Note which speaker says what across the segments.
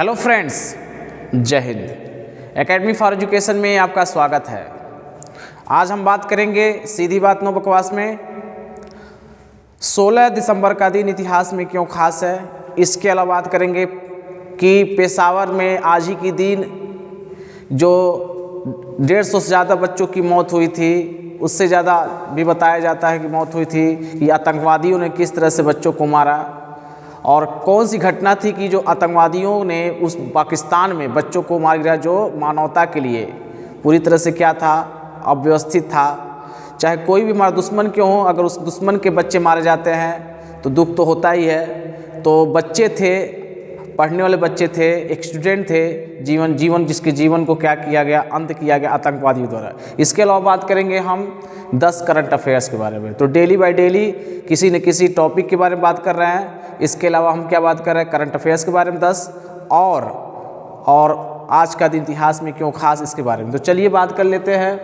Speaker 1: Hello friends, जय Hind. Academy for education में आपका स्वागत है। आज हम बात करेंगे सीधी बात नो बकवास में 16 दिसंबर का दिन इतिहास में क्यों खास है। इसके अलावा बात करेंगे कि पेशावर में आज ही के दिन जो 150 से ज़्यादा बच्चों की मौत हुई थी, उससे ज़्यादा भी बताया जाता है कि मौत हुई थी कि आतंकवादियों ने किस तरह से बच्चों को मारा और कौन सी घटना थी कि जो आतंकवादियों ने उस पाकिस्तान में बच्चों को मार गिराया, जो मानवता के लिए पूरी तरह से क्या था, अव्यवस्थित था। चाहे कोई भी हमारा दुश्मन क्यों हो, अगर उस दुश्मन के बच्चे मारे जाते हैं तो दुख तो होता ही है। तो बच्चे थे, पढ़ने वाले बच्चे थे, एक स्टूडेंट थे, जीवन जिसके जीवन को क्या किया गया, अंत किया गया आतंकवादियों द्वारा। इसके अलावा बात करेंगे हम 10 करंट अफेयर्स के बारे में। तो डेली बाय डेली किसी न किसी टॉपिक के बारे में बात कर रहे हैं। इसके अलावा हम क्या बात कर रहे हैं, करंट अफेयर्स के बारे में 10 और आज का दिन इतिहास में क्यों खास, इसके बारे में। तो चलिए बात कर लेते हैं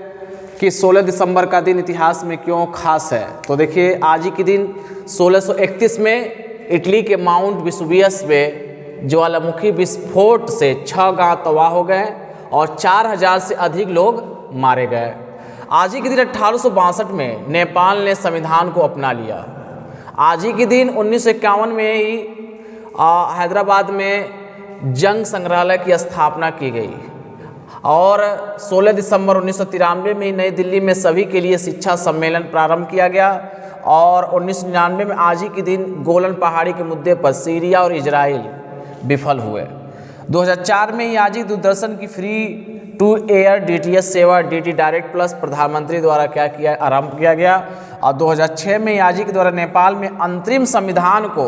Speaker 1: कि 16 दिसंबर का दिन इतिहास में क्यों खास है। तो देखिए, आज ही के दिन 1631 में इटली के माउंट वेसुवियस में ज्वालामुखी विस्फोट से 6 गांव तबाह हो गए और 4000 से अधिक लोग मारे गए। आज ही के दिन 1862 में नेपाल ने संविधान को अपना लिया। आज ही के दिन 1951 में ही हैदराबाद में जंग संग्रहालय की स्थापना की गई और 16 दिसंबर 1993 में नई दिल्ली में सभी के लिए शिक्षा सम्मेलन प्रारंभ किया गया और 1999 में आज ही के दिन गोलन पहाड़ी के मुद्दे पर सीरिया और इजराइल विफल हुए। 2004 में ही आज ही दूरदर्शन की फ्री टू एयर DTH सेवा DT डायरेक्ट प्लस प्रधानमंत्री द्वारा क्या किया, आरंभ किया गया। और 2006 में आज ही के द्वारा नेपाल में अंतरिम संविधान को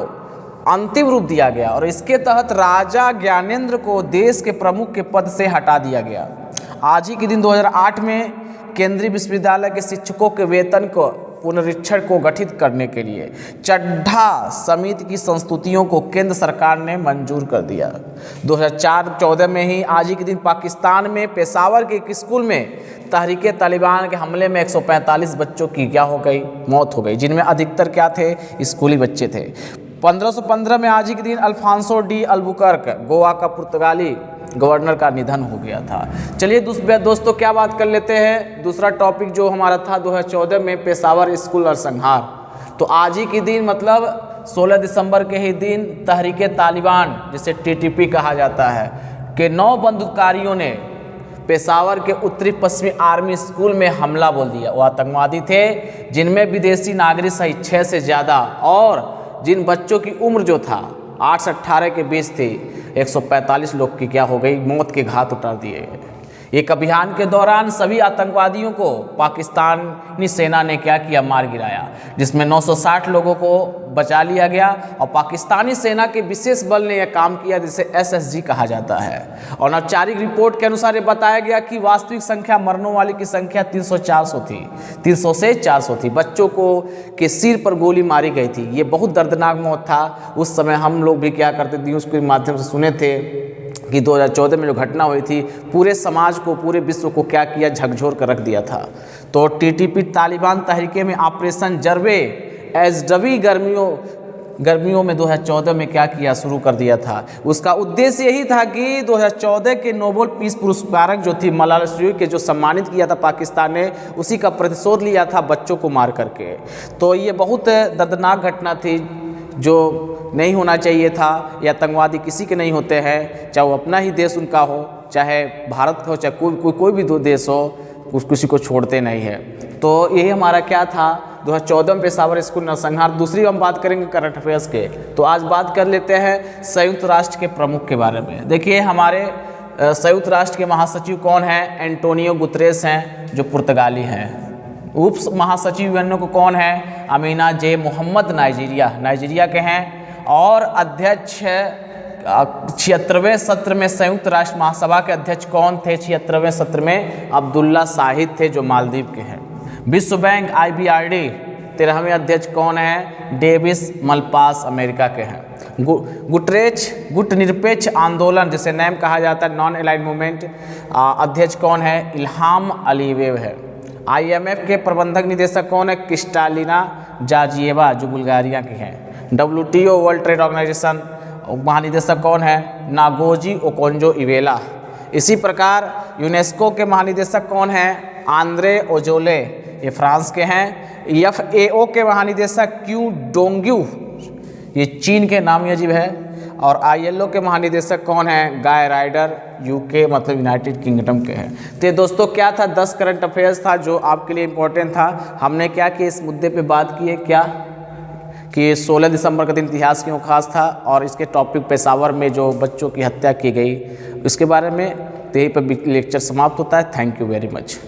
Speaker 1: अंतिम रूप दिया गया और इसके तहत राजा ज्ञानेंद्र को देश के प्रमुख के पद से हटा दिया गया। आज ही के दिन 2008 में केंद्रीय विश्वविद्यालय के शिक्षकों के वेतन को पुनरीक्षण को गठित करने के लिए चड्ढा समिति की संस्तुतियों को केंद्र सरकार ने मंजूर कर दिया। 2004-14 में ही आज ही के दिन पाकिस्तान में पेशावर के एक स्कूल में तहरीके तालिबान के हमले में 145 बच्चों की क्या हो गई, मौत हो गई, जिनमें अधिकतर क्या थे, स्कूली बच्चे थे। 1515 में आज ही के दिन अल्फांसो डी अल्बुकर्क, गोवा का पुर्तगाली गवर्नर का निधन हो गया था। चलिए दोस्तों क्या बात कर लेते हैं, दूसरा टॉपिक जो हमारा था 2014 में पेशावर स्कूल नरसंहार। तो आज ही के दिन मतलब 16 दिसंबर के ही दिन तहरीके तालिबान, जिसे TTP कहा जाता है, के 9 बंदूकधारियों ने पेशावर के उत्तरी पश्चिमी आर्मी स्कूल में हमला बोल दिया। वो आतंकवादी थे जिनमें विदेशी नागरिक सहित 6 से ज़्यादा और जिन बच्चों की उम्र जो था 8 से 18 के बीच थी, 145 लोग की क्या हो गई, मौत के घाट उतार दिए गए। एक अभियान के दौरान सभी आतंकवादियों को पाकिस्तानी सेना ने क्या किया, मार गिराया, जिसमें 960 लोगों को बचा लिया गया और पाकिस्तानी सेना के विशेष बल ने यह काम किया जिसे SSG कहा जाता है। और औपचारिक रिपोर्ट के अनुसार ये बताया गया कि वास्तविक संख्या मरने वाले की संख्या 300-400 थी, 300 से 400 थी। बच्चों को के सिर पर गोली मारी गई थी। ये बहुत दर्दनाक मौत था। उस समय हम लोग भी क्या करते थे, उसके माध्यम से सुने थे कि 2014 में जो घटना हुई थी, पूरे समाज को, पूरे विश्व को क्या किया, झकझोर कर रख दिया था। तो TTP तालिबान तहरीके में ऑपरेशन जर्वे SW गर्मियों में 2014 में क्या किया, शुरू कर दिया था। उसका उद्देश्य यही था कि 2014 के नोबेल पीस पुरस्कारक जो थी मलाला यूसुफजई के, जो सम्मानित किया था पाकिस्तान ने, उसी का प्रतिशोध लिया था बच्चों को मार करके। तो ये बहुत दर्दनाक घटना थी जो नहीं होना चाहिए था। ये आतंकवादी किसी के नहीं होते हैं, चाहे वो अपना ही देश उनका हो, चाहे भारत का हो, चाहे कोई भी देश हो, किसी को छोड़ते नहीं है। तो यही हमारा क्या था 2014 में पेशावर स्कूल नरसंहार। दूसरी हम बात करेंगे करंट अफेयर्स के। तो आज बात कर लेते हैं संयुक्त राष्ट्र के प्रमुख के बारे में। देखिए, हमारे संयुक्त राष्ट्र के महासचिव कौन हैं, एंटोनियो गुतरेस हैं, जो पुर्तगाली हैं। उप महासचिव UN को कौन है, अमीना जे मोहम्मद, नाइजीरिया के हैं। और अध्यक्ष 76वें सत्र में संयुक्त राष्ट्र महासभा के अध्यक्ष कौन थे, 76वें सत्र में अब्दुल्ला शाहिद थे, जो मालदीव के हैं। विश्व बैंक IBRD 13वें अध्यक्ष कौन है, डेविस मलपास, अमेरिका के हैं। गुटनिरपेक्ष आंदोलन, जिसे नैम कहा जाता है, नॉन अलाइंड मूवमेंट, अध्यक्ष कौन है, इल्हाम अलीवेव है। IMF के प्रबंधक निदेशक कौन है, क्रिस्टालिना जॉर्जिएवा, जो बुल्गारिया की हैं। WTO वर्ल्ड ट्रेड ऑर्गेनाइजेशन महानिदेशक कौन है? Ngozi Okonjo-Iweala. इसी प्रकार यूनेस्को के महानिदेशक कौन हैं? आंद्रे ओजोले, ये फ्रांस के हैं। FAO के महानिदेशक क्यू डोंग्यू, ये चीन के नाम ही अजीब है। और ILO के महानिदेशक कौन हैं? गाय राइडर, UK मतलब यूनाइटेड किंगडम के हैं। तो ये दोस्तों क्या था, 10 करंट अफेयर्स था जो आपके लिए इम्पोर्टेंट था। हमने क्या किया, इस मुद्दे पे बात की है क्या कि 16 दिसंबर का दिन इतिहास क्यों खास था, और इसके टॉपिक पेशावर में जो बच्चों की हत्या की गई इसके बारे में। तो यहीं पर लेक्चर समाप्त होता है। Thank you very much.